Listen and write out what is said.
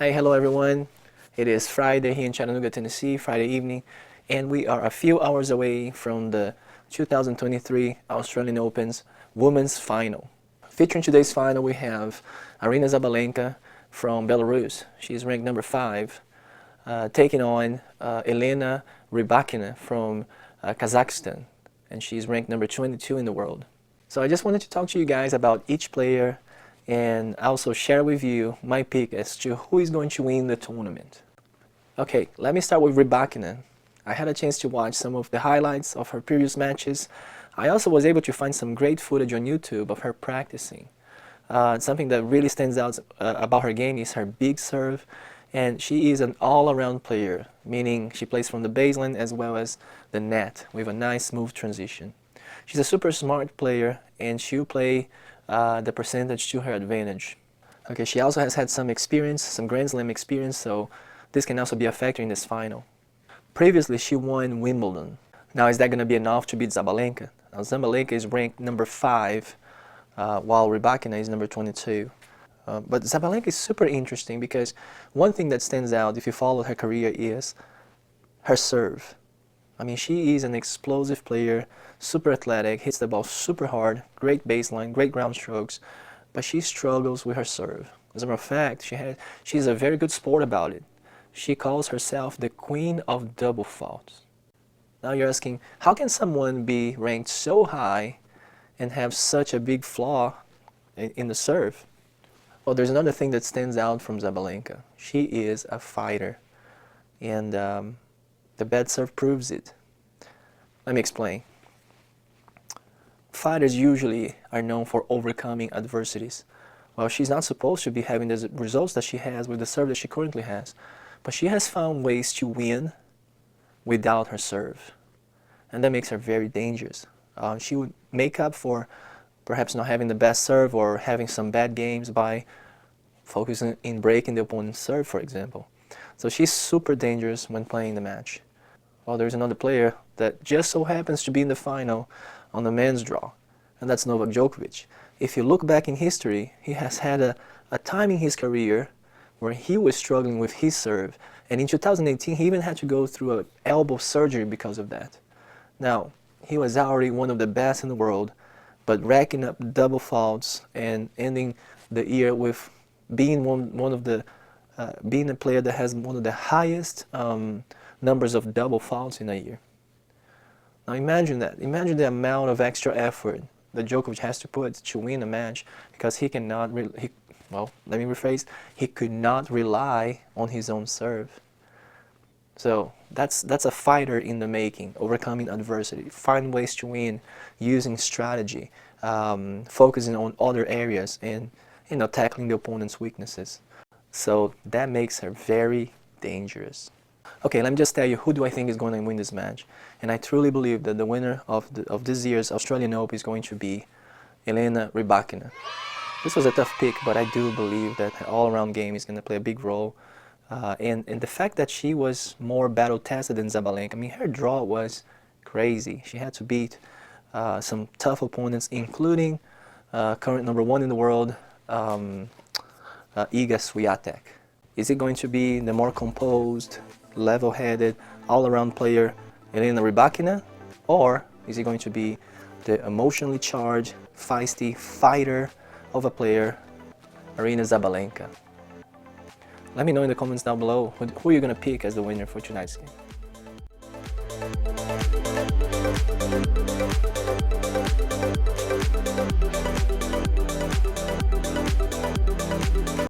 Hi, hello everyone. It is Friday here in Chattanooga, Tennessee, Friday evening, and we are a few hours away from the 2023 Australian Open's Women's Final. Featuring today's final, we have Aryna Sabalenka from Belarus. She's ranked number 5, taking on Elena Rybakina from Kazakhstan, and she's ranked number 22 in the world. So I just wanted to talk to you guys about each player and also share with you my pick as to who is going to win the tournament. Okay, let me start with Rybakina. I had a chance to watch some of the highlights of her previous matches. I also was able to find some great footage on YouTube of her practicing. Something that really stands out about her game is her big serve, and she is an all-around player, meaning she plays from the baseline as well as the net with a nice smooth transition. She's a super smart player, and she'll play the percentage to her advantage. Okay, she also has had some experience, some Grand Slam experience, so this can also be a factor in this final. Previously, she won Wimbledon. Now, is that going to be enough to beat Sabalenka? Now, Sabalenka is ranked number 5, while Rybakina is number 22. But Sabalenka is super interesting because one thing that stands out if you follow her career is her serve. I mean, she is an explosive player, super athletic, hits the ball super hard, great baseline, great ground strokes, but she struggles with her serve. As a matter of fact, she's a very good sport about it. She calls herself the queen of double faults. Now you're asking, how can someone be ranked so high and have such a big flaw in the serve? Well, there's another thing that stands out from Sabalenka. She is a fighter, and the bad serve proves it. Let me explain. Fighters usually are known for overcoming adversities. Well, she's not supposed to be having the results that she has with the serve that she currently has, but she has found ways to win without her serve, and that makes her very dangerous. She would make up for perhaps not having the best serve or having some bad games by focusing in breaking the opponent's serve, for example. So she's super dangerous when playing the match. Well, there's another player that just so happens to be in the final on the men's draw, and that's Novak Djokovic. If you look back in history, he has had a time in his career where he was struggling with his serve, and in 2018 he even had to go through an elbow surgery because of that. Now, he was already one of the best in the world, but racking up double faults and ending the year with being being a player that has one of the highest numbers of double faults in a year. Now imagine that. Imagine the amount of extra effort that Djokovic has to put to win a match because he cannot, well, let me rephrase, he could not rely on his own serve. So that's a fighter in the making, overcoming adversity, find ways to win, using strategy, focusing on other areas, and tackling the opponent's weaknesses. So that makes her very dangerous. Okay, let me just tell you who do I think is going to win this match. And I truly believe that the winner of this year's Australian Open is going to be Elena Rybakina. This was a tough pick, but I do believe that her all-around game is going to play a big role. And the fact that she was more battle-tested than Sabalenka, I mean, her draw was crazy. She had to beat some tough opponents, including current number 1 in the world, Iga Swiatek. Is it going to be the more composed, level-headed, all-around player Elena Rybakina, or is it going to be the emotionally charged, feisty fighter of a player Aryna Sabalenka? Let me know in the comments down below who you're going to pick as the winner for tonight's game.